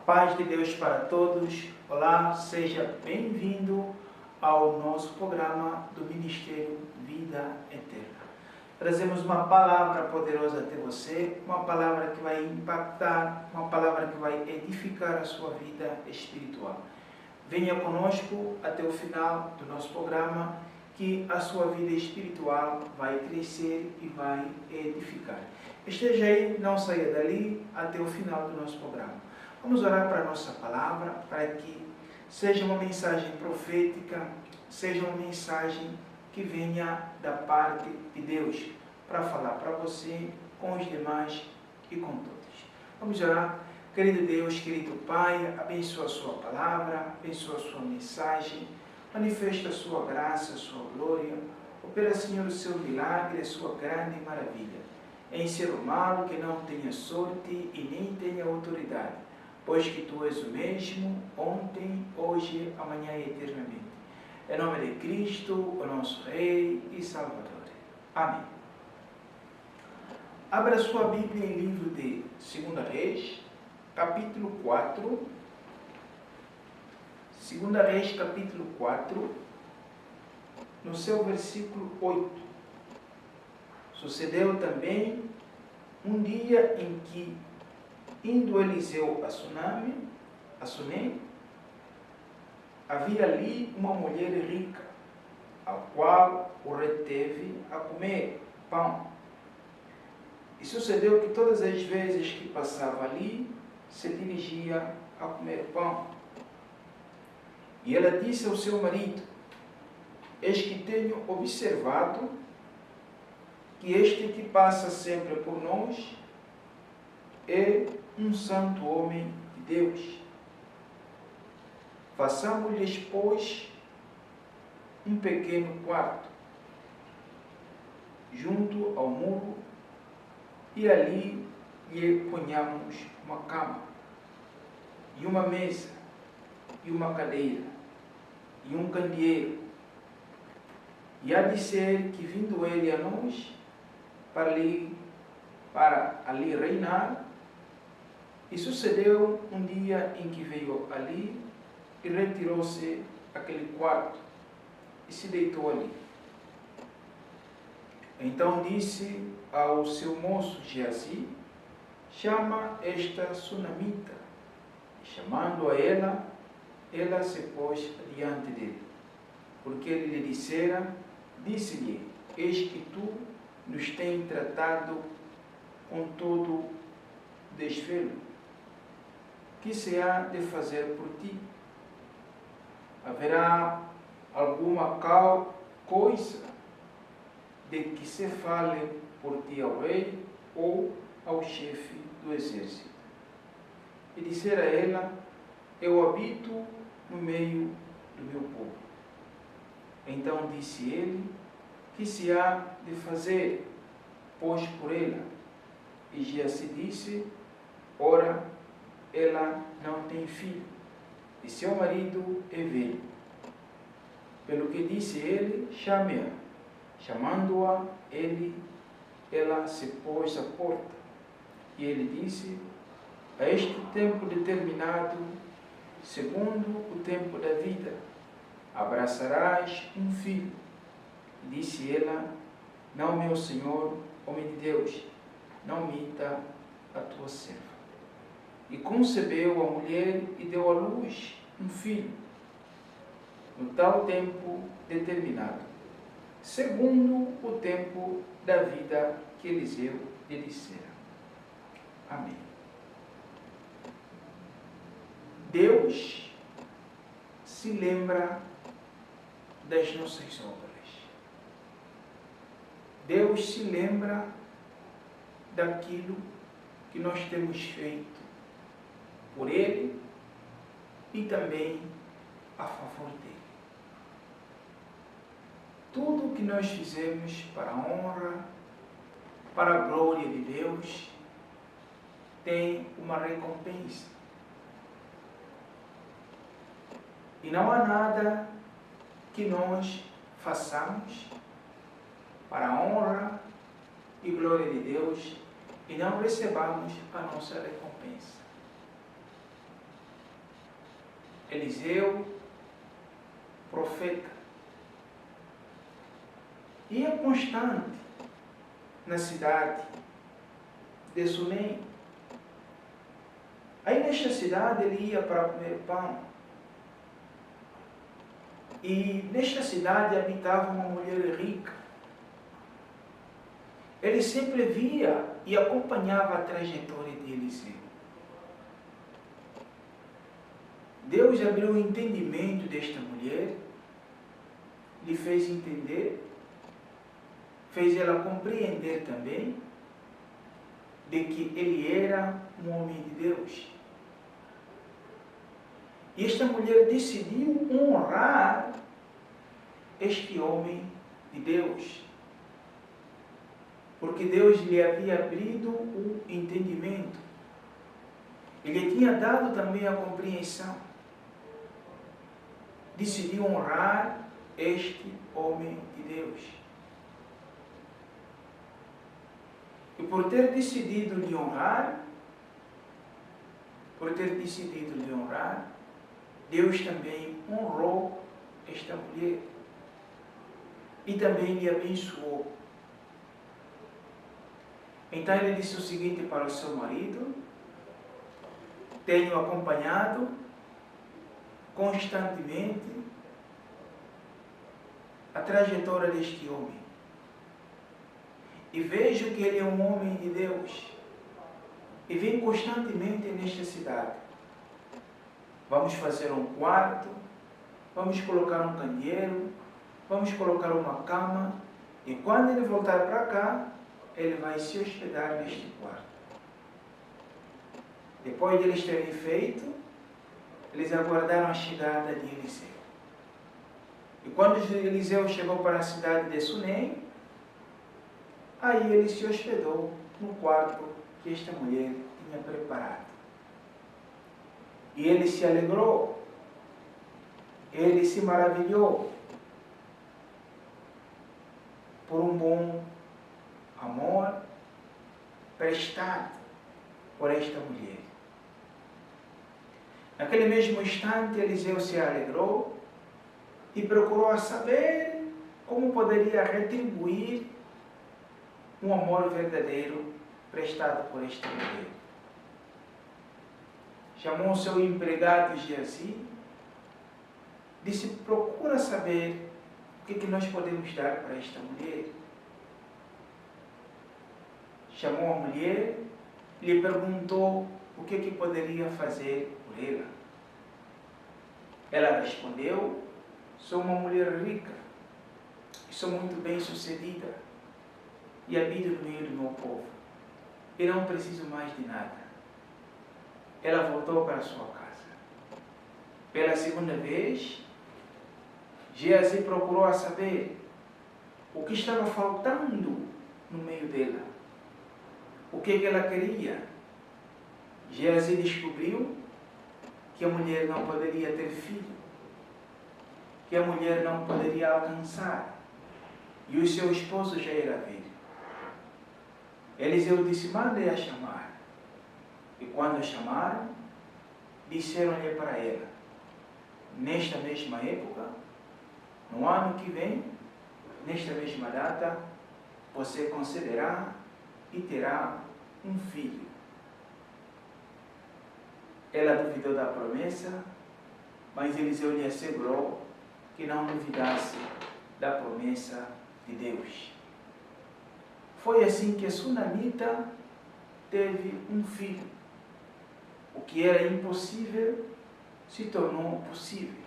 Paz de Deus para todos. Olá, seja bem-vindo ao nosso programa do Ministério Vida Eterna. Trazemos uma palavra poderosa até você, uma palavra que vai impactar, uma palavra que vai edificar a sua vida espiritual. Venha conosco até o final do nosso programa, que a sua vida espiritual vai crescer e vai edificar. Esteja aí, não saia dali até o final do nosso programa. Vamos orar para a nossa palavra, para que seja uma mensagem profética, seja uma mensagem que venha da parte de Deus, para falar para você, com os demais e com todos. Vamos orar. Querido Deus, querido Pai, abençoa a sua palavra, abençoa a sua mensagem, manifesta a sua graça, a sua glória, opera, Senhor, o seu milagre, a sua grande maravilha, em ser o mal que não tenha sorte e nem tenha autoridade, pois que Tu és o mesmo, ontem, hoje, amanhã e eternamente. Em nome de Cristo, o nosso Rei e Salvador. Amém. Abra sua Bíblia em livro de 2 Reis, capítulo 4. 2 Reis, capítulo 4, no seu versículo 8. Sucedeu também um dia em que, indo Eliseu a Sunem, havia ali uma mulher rica, a qual o reteve a comer pão. E sucedeu que todas as vezes que passava ali, se dirigia a comer pão. E ela disse ao seu marido: eis que tenho observado que este que passa sempre por nós é um santo homem de Deus. Façamos-lhes, pois, um pequeno quarto junto ao muro, e ali lhe ponhamos uma cama, e uma mesa, e uma cadeira, e um candeeiro. E há de ser que, vindo ele a nós, para ali reinar. E sucedeu um dia em que veio ali, e retirou-se aquele quarto, e se deitou ali. Então disse ao seu moço Geazi: chama esta sunamita. E chamando a ela, ela se pôs diante dele. Porque ele lhe disse-lhe: eis que tu nos tens tratado com todo desvelo. Que se há de fazer por ti? Haverá alguma coisa de que se fale por ti ao rei ou ao chefe do exército? E dissera ela: eu habito no meio do meu povo. Então disse ele: que se há de fazer, pois, por ela? E Geazi disse: ora, ela não tem filho, e seu marido é velho. Pelo que disse ele: chame-a. Chamando-a, ela se pôs à porta. E ele disse: a este tempo determinado, segundo o tempo da vida, abraçarás um filho. E disse ela: não, meu senhor, homem de Deus, não minta a tua serva. E concebeu a mulher e deu à luz um filho, no tal tempo determinado, segundo o tempo da vida que Eliseu lhe dissera. Amém. Deus se lembra das nossas obras. Deus se lembra daquilo que nós temos feito por Ele e também a favor dEle. Tudo o que nós fizemos para a honra, para a glória de Deus, tem uma recompensa. E não há nada que nós façamos para a honra e glória de Deus e não recebamos a nossa recompensa. Eliseu, profeta. E é constante na cidade de Sunem. Aí nesta cidade ele ia para comer pão. E nesta cidade habitava uma mulher rica. Ele sempre via e acompanhava a trajetória de Eliseu. Deus abriu o entendimento desta mulher, lhe fez entender, fez ela compreender também de que ele era um homem de Deus. E esta mulher decidiu honrar este homem de Deus, porque Deus lhe havia abrido o entendimento. Ele tinha dado também a compreensão. Decidiu honrar este homem de Deus. E por ter decidido lhe honrar, Deus também honrou esta mulher e também lhe abençoou. Então ele disse o seguinte para o seu marido: tenho acompanhado constantemente a trajetória deste homem e vejo que ele é um homem de Deus e vem constantemente nesta cidade. Vamos fazer um quarto, vamos colocar um candeeiro, vamos colocar uma cama, e quando ele voltar para cá, ele vai se hospedar neste quarto. Depois de eles terem feito, eles aguardaram a chegada de Eliseu. E quando Eliseu chegou para a cidade de Sunem, aí ele se hospedou no quarto que esta mulher tinha preparado. E ele se alegrou, ele se maravilhou por um bom amor prestado por esta mulher. Naquele mesmo instante, Eliseu se alegrou e procurou saber como poderia retribuir um amor verdadeiro prestado por esta mulher. Chamou o seu empregado Geazi, disse: procura saber o que nós podemos dar para esta mulher. Chamou a mulher, lhe perguntou o que poderia fazer por ela. Ela respondeu: sou uma mulher rica, e sou muito bem sucedida, e habito no meio do meu povo, e não preciso mais de nada. Ela voltou para sua casa. Pela segunda vez, Geazi procurou saber o que estava faltando no meio dela, o que ela queria. Geazi descobriu que a mulher não poderia ter filho, que a mulher não poderia alcançar, e o seu esposo já era velho. Eliseu disse: mande-a chamar. E quando a chamaram, disseram-lhe para ela: nesta mesma época, no ano que vem, nesta mesma data, você conceberá e terá um filho. Ela duvidou da promessa, mas Eliseu lhe assegurou que não duvidasse da promessa de Deus. Foi assim que a sunamita teve um filho. O que era impossível se tornou possível.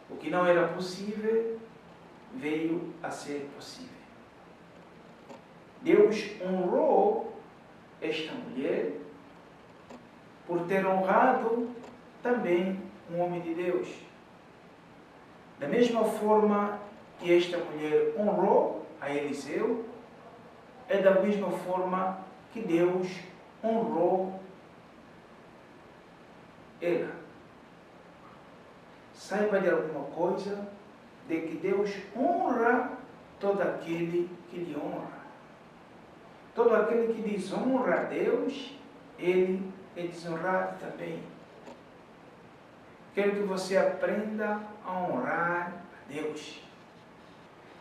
O que não era possível veio a ser possível. Deus honrou esta mulher por ter honrado também um homem de Deus. Da mesma forma que esta mulher honrou a Eliseu, é da mesma forma que Deus honrou ela. Saiba de alguma coisa, de que Deus honra todo aquele que lhe honra. Todo aquele que desonra a Deus, ele é desonrado também. Quero que você aprenda a honrar a Deus.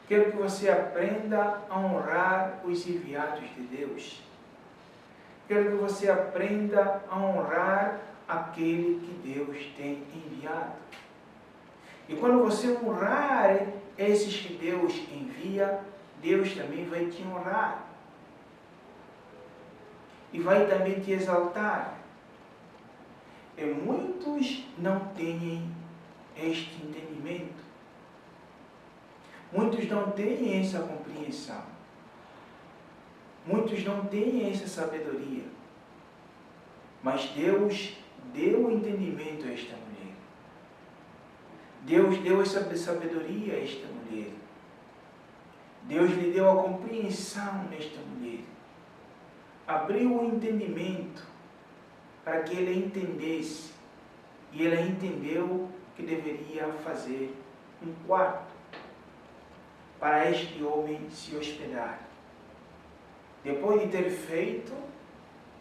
Quero que você aprenda a honrar os enviados de Deus. Quero que você aprenda a honrar aquele que Deus tem enviado. E quando você honrar esses que Deus envia, Deus também vai te honrar. E vai também te exaltar. E muitos não têm este entendimento. Muitos não têm essa compreensão. Muitos não têm essa sabedoria. Mas Deus deu entendimento a esta mulher. Deus deu essa sabedoria a esta mulher. Deus lhe deu a compreensão nesta mulher. Abriu o entendimento para que ele entendesse. E ela entendeu que deveria fazer um quarto para este homem se hospedar. Depois de ter feito,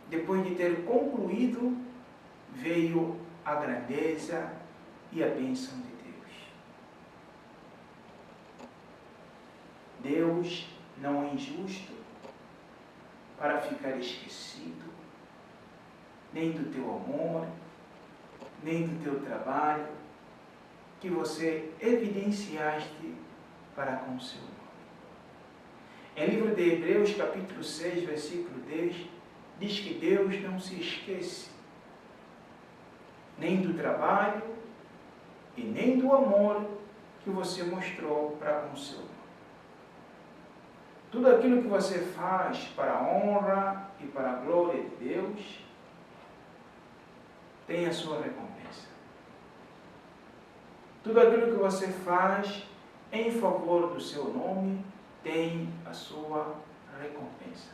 depois de ter concluído, veio a grandeza e a bênção de Deus. Deus não é injusto para ficar esquecido, nem do teu amor, nem do teu trabalho, que você evidenciaste para com o seu nome. Em livro de Hebreus, capítulo 6, versículo 10, diz que Deus não se esquece nem do trabalho e nem do amor que você mostrou para com o seu nome. Tudo aquilo que você faz para a honra e para a glória de Deus tem a sua recompensa. Tudo aquilo que você faz em favor do seu nome tem a sua recompensa.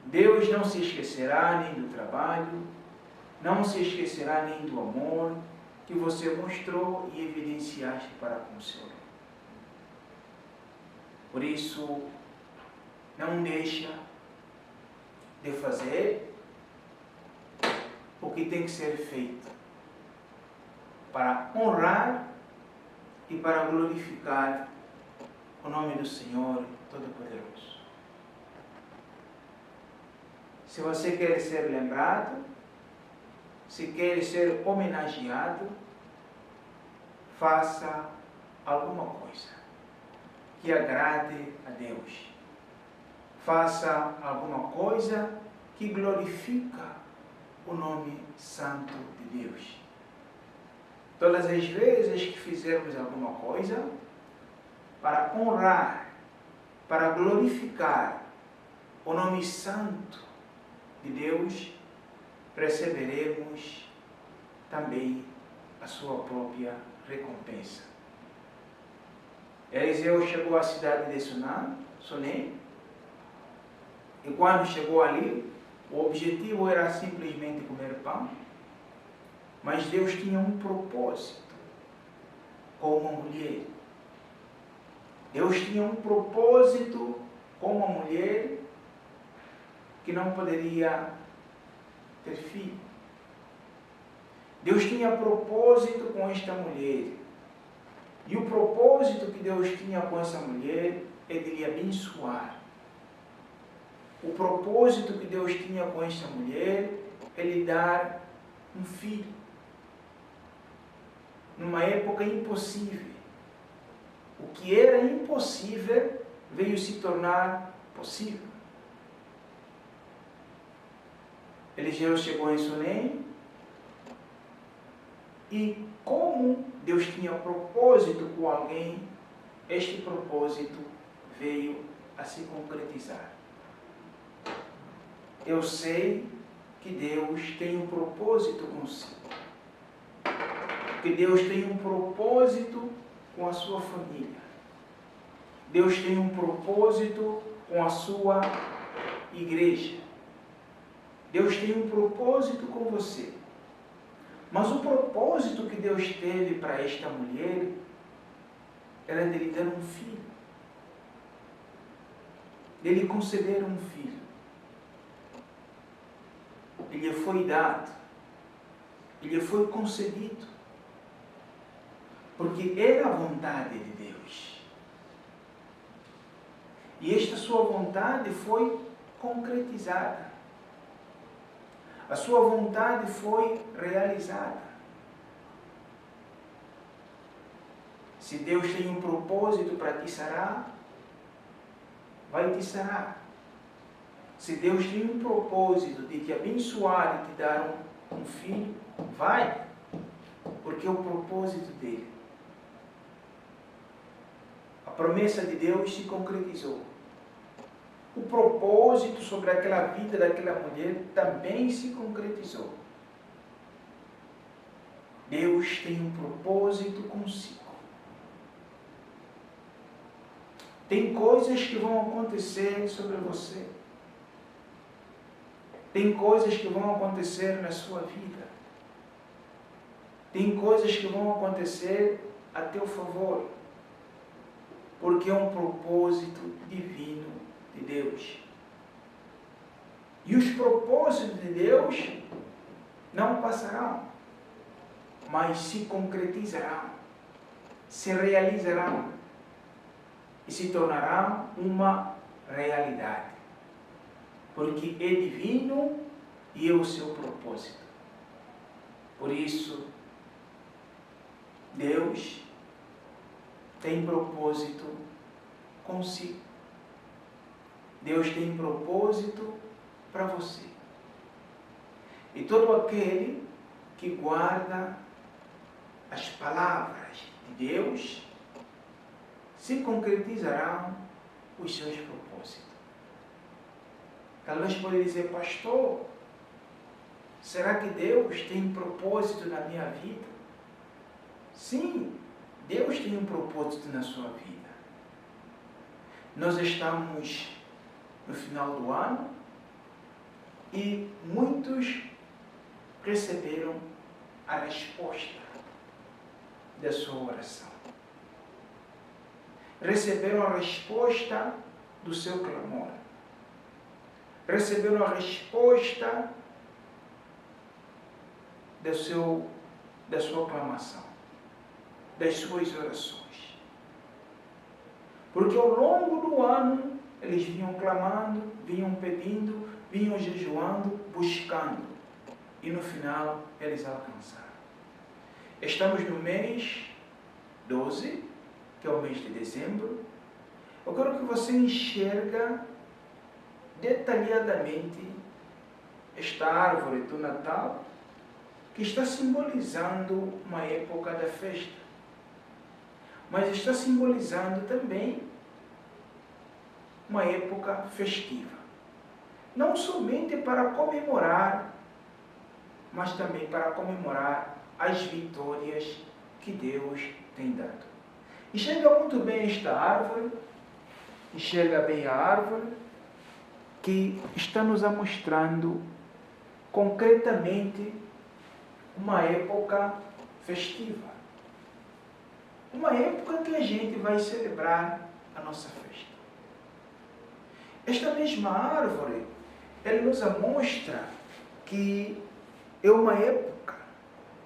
Deus não se esquecerá nem do trabalho, não se esquecerá nem do amor que você mostrou e evidenciaste para com o seu nome. Por isso, não deixa de fazer o que tem que ser feito para honrar e para glorificar o nome do Senhor Todo-Poderoso. Se você quer ser lembrado, se quer ser homenageado, faça alguma coisa que agrade a Deus. Faça alguma coisa que glorifica o nome santo de Deus. Todas as vezes que fizermos alguma coisa para honrar, para glorificar o nome santo de Deus, receberemos também a sua própria recompensa. Eliseu chegou à cidade de Sunem, e quando chegou ali, o objetivo era simplesmente comer pão, mas Deus tinha um propósito com uma mulher. Deus tinha um propósito com uma mulher que não poderia ter filho. Deus tinha propósito com esta mulher. E o propósito que Deus tinha com essa mulher é de lhe abençoar. O propósito que Deus tinha com esta mulher é lhe dar um filho. Numa época impossível. O que era impossível veio se tornar possível. Eliseu chegou em Sunem e como Deus tinha propósito com alguém, este propósito veio a se concretizar. Eu sei que Deus tem um propósito consigo. Que Deus tem um propósito com a sua família. Deus tem um propósito com a sua igreja. Deus tem um propósito com você. Mas o propósito que Deus teve para esta mulher era de lhe dar um filho. De lhe conceder um filho. Ele foi dado. ele foi concedido, porque era a vontade de Deus. E esta sua vontade foi concretizada. A sua vontade foi realizada. Se Deus tem um propósito para te sarar, vai te sarar. Se Deus tem um propósito de te abençoar e te dar um filho, vai, porque é o propósito dele. A promessa de Deus se concretizou. O propósito sobre aquela vida daquela mulher também se concretizou. Deus tem um propósito consigo. Tem coisas que vão acontecer sobre você. Tem coisas que vão acontecer na sua vida. Tem coisas que vão acontecer a teu favor. Porque é um propósito divino de Deus. E os propósitos de Deus não passarão, mas se concretizarão, se realizarão e se tornarão uma realidade. Porque é divino e é o seu propósito. Por isso, Deus tem propósito consigo. Deus tem propósito para você. E todo aquele que guarda as palavras de Deus, se concretizarão os seus propósitos. Talvez pode dizer, pastor, será que Deus tem propósito na minha vida? Sim, Deus tem um propósito na sua vida. Nós estamos no final do ano e muitos receberam a resposta da sua oração. Receberam a resposta do seu clamor. Receberam a resposta da sua clamação, das suas orações. Porque ao longo do ano, eles vinham clamando, vinham pedindo, vinham jejuando, buscando. E no final, eles alcançaram. Estamos no mês 12, que é o mês de dezembro. Eu quero que você enxerga detalhadamente esta árvore do Natal, que está simbolizando uma época da festa, mas está simbolizando também uma época festiva. Não somente para comemorar, mas também para comemorar as vitórias que Deus tem dado. Enxerga muito bem esta árvore, enxerga bem a árvore, que está nos mostrando concretamente uma época festiva. Uma época que a gente vai celebrar a nossa festa. Esta mesma árvore, ela nos mostra que é uma época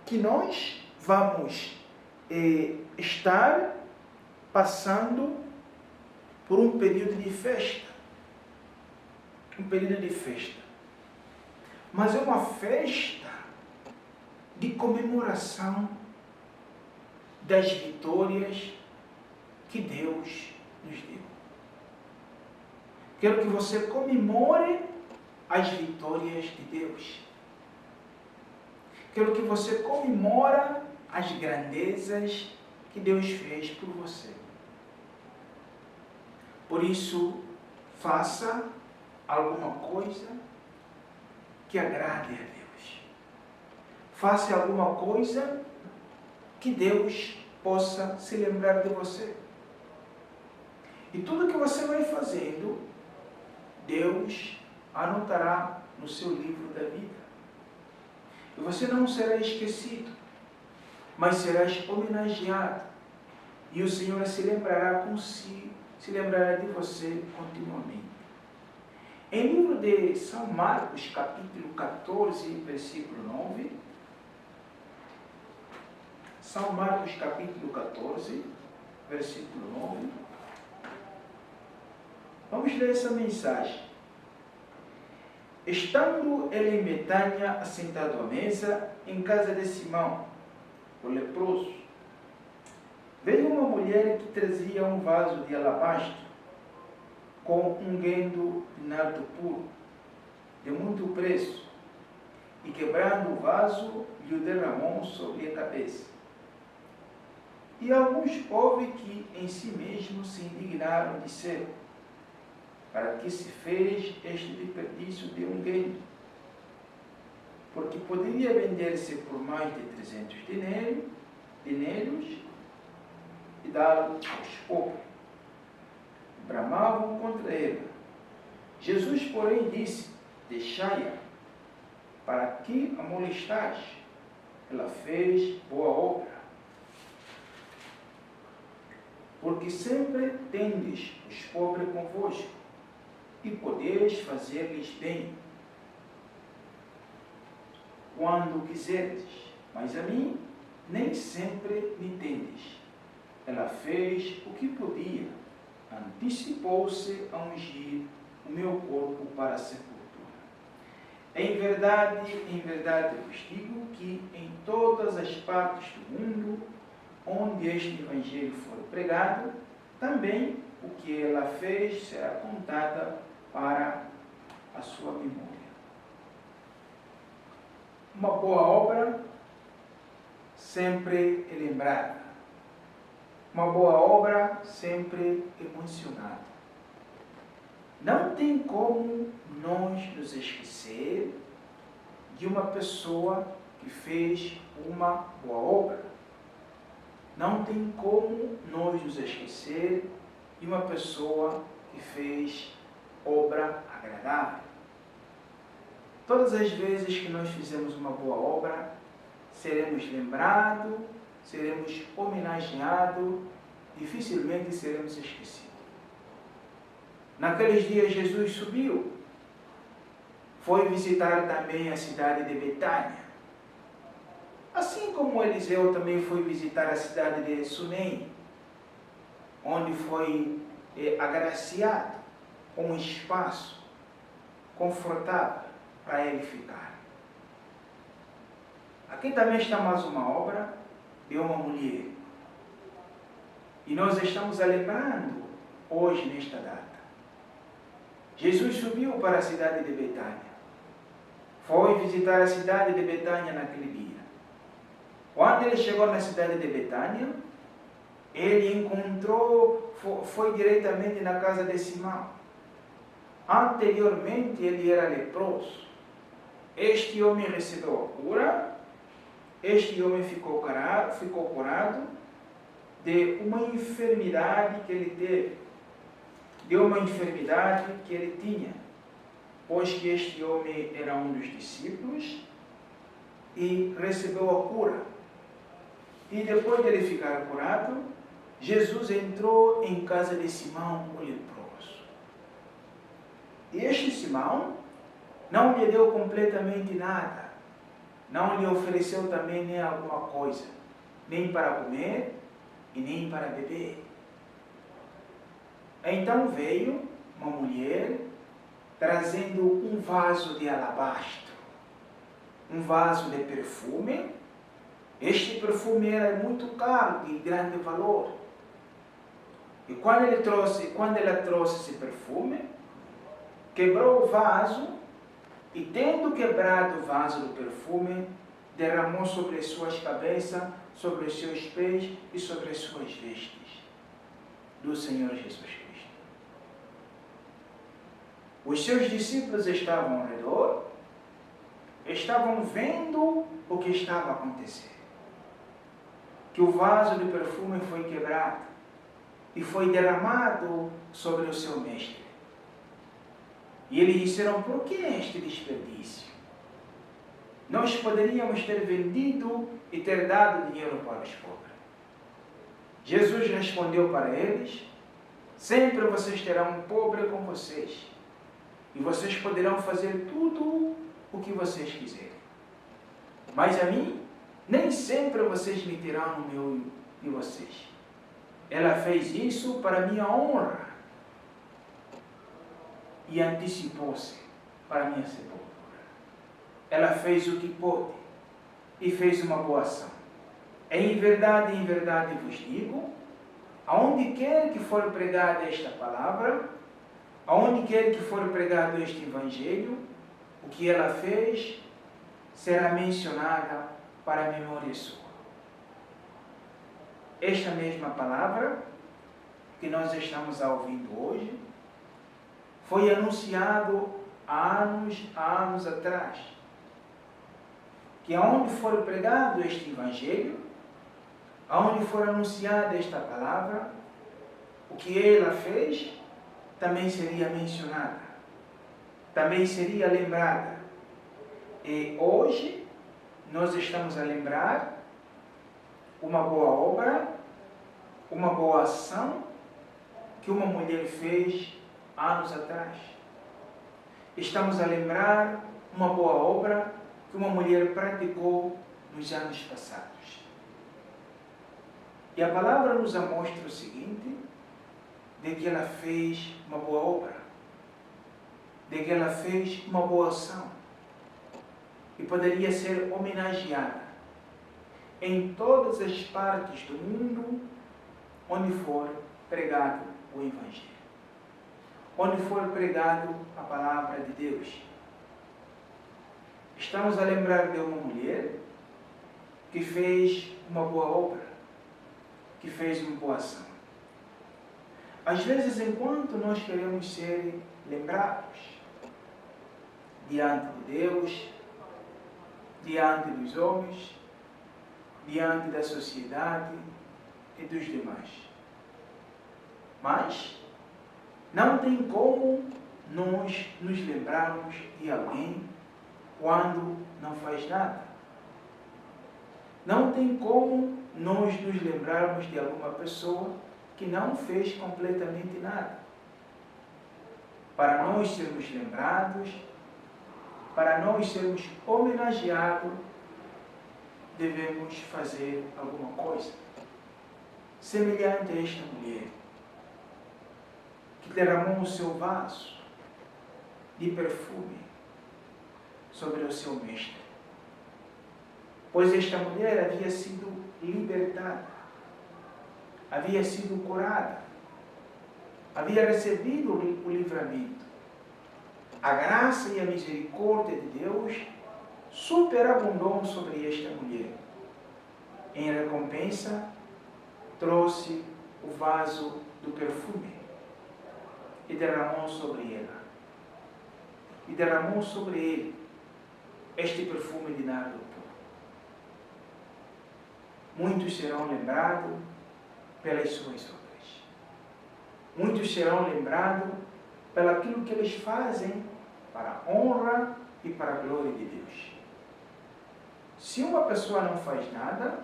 que nós vamos estar passando por um período de festa. Um período de festa. Mas é uma festa de comemoração das vitórias que Deus nos deu. Quero que você comemore as vitórias de Deus. Quero que você comemore as grandezas que Deus fez por você. Por isso, faça alguma coisa que agrade a Deus. Faça alguma coisa que Deus possa se lembrar de você. E tudo que você vai fazendo, Deus anotará no seu livro da vida. E você não será esquecido, mas serás homenageado. E o Senhor se lembrará consigo, se lembrará de você continuamente. Em livro de São Marcos, capítulo 14, versículo 9, São Marcos capítulo 14, versículo 9. Vamos ler essa mensagem. Estando ele em Betânia, assentado à mesa, em casa de Simão, o leproso, veio uma mulher que trazia um vaso de alabastro com unguento de nardo puro, de muito preço, e quebrando o vaso, lhe o derramou sobre a cabeça. E alguns houve que em si mesmos se indignaram, disseram: para que se fez este desperdício de unguento? Porque poderia vender-se por mais de 300 dinheiros e dá-lo aos pobres. Bramavam contra ele. Jesus, porém, disse: deixai-a, para que a molestais? Ela fez boa obra. Porque sempre tendes os pobres convosco, e podeis fazer-lhes bem quando quiserdes, mas a mim nem sempre me tendes. Ela fez o que podia, antecipou-se a ungir o meu corpo para a sepultura. Em verdade vos digo que em todas as partes do mundo, onde este evangelho for pregado, também o que ela fez será contada para a sua memória. Uma boa obra sempre é lembrada. Uma boa obra sempre emocionada. Não tem como nós nos esquecer de uma pessoa que fez uma boa obra. Não tem como nós nos esquecer de uma pessoa que fez obra agradável. Todas as vezes que nós fizemos uma boa obra, seremos lembrados, seremos homenageados, dificilmente seremos esquecidos. Naqueles dias Jesus subiu, foi visitar também a cidade de Betânia. Assim como Eliseu também foi visitar a cidade de Sunem, onde foi agraciado com um espaço confortável para ele ficar. Aqui também está mais uma obra de uma mulher. E nós estamos lembrando hoje, nesta data. Jesus subiu para a cidade de Betânia. Foi visitar a cidade de Betânia naquele dia. Quando ele chegou na cidade de Betânia, ele encontrou, foi diretamente na casa de Simão. Anteriormente ele era leproso. Este homem recebeu a cura, este homem ficou curado de uma enfermidade que ele teve, de uma enfermidade que ele tinha, pois que este homem era um dos discípulos e recebeu a cura. E depois de ele ficar curado, Jesus entrou em casa de Simão, o leproso. E este Simão não lhe deu completamente nada, não lhe ofereceu também nem alguma coisa, nem para comer e nem para beber. Então veio uma mulher trazendo um vaso de alabastro, um vaso de perfume. Este perfume era muito caro, de grande valor. E quando ela trouxe esse perfume, quebrou o vaso e, tendo quebrado o vaso do perfume, derramou sobre as suas cabeças, sobre os seus pés e sobre as suas vestes do Senhor Jesus Cristo. Os seus discípulos estavam ao redor, estavam vendo o que estava acontecendo. Que o vaso de perfume foi quebrado e foi derramado sobre o seu mestre. E eles disseram: por que este desperdício? Nós poderíamos ter vendido e ter dado dinheiro para os pobres. Jesus respondeu para eles: sempre vocês terão um pobre com vocês, e vocês poderão fazer tudo o que vocês quiserem. Mas a mim Nem sempre vocês me terão no meio de vocês. Ela fez isso para minha honra e antecipou-se para minha sepultura. Ela fez o que pôde e fez uma boa ação. Em verdade vos digo, aonde quer que for pregada esta palavra, aonde quer que for pregado este evangelho, o que ela fez será mencionada para a memória sua. Esta mesma palavra que nós estamos ouvindo hoje foi anunciado há anos atrás, que aonde for pregado este evangelho, aonde for anunciada esta palavra, o que ela fez também seria mencionada, também seria lembrada. E hoje nós estamos a lembrar uma boa obra, uma boa ação que uma mulher fez anos atrás. Estamos a lembrar uma boa obra que uma mulher praticou nos anos passados. E a palavra nos mostra o seguinte, de que ela fez uma boa obra, de que ela fez uma boa ação, e poderia ser homenageada em todas as partes do mundo onde for pregado o Evangelho, onde for pregado a palavra de Deus. Estamos a lembrar de uma mulher que fez uma boa obra, que fez uma boa ação. Às vezes, enquanto nós queremos ser lembrados diante de Deus, diante dos homens, diante da sociedade e dos demais, mas não tem como nós nos lembrarmos de alguém quando não faz nada. Não tem como nós nos lembrarmos de alguma pessoa que não fez completamente nada. Para nós sermos lembrados, para nós sermos homenageados, devemos fazer alguma coisa. Semelhante a esta mulher, que derramou o seu vaso de perfume sobre o seu mestre. Pois esta mulher havia sido libertada, havia sido curada, havia recebido o livramento. A graça e a misericórdia de Deus superabundou sobre esta mulher. Em recompensa, trouxe o vaso do perfume e derramou sobre ela. E derramou sobre ele este perfume de nardo puro. Muitos serão lembrados pelas suas obras. Muitos serão lembrados pelo aquilo que eles fazem para a honra e para a glória de Deus. Se uma pessoa não faz nada,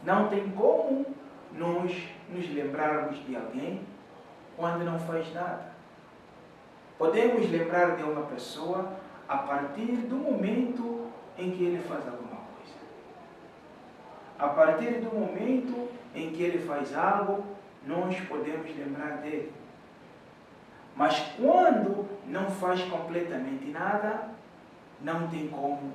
não tem como nós nos lembrarmos de alguém quando não faz nada. Podemos lembrar de uma pessoa a partir do momento em que ele faz alguma coisa. A partir do momento em que ele faz algo, nós podemos lembrar dele. Mas quando não faz completamente nada, não tem como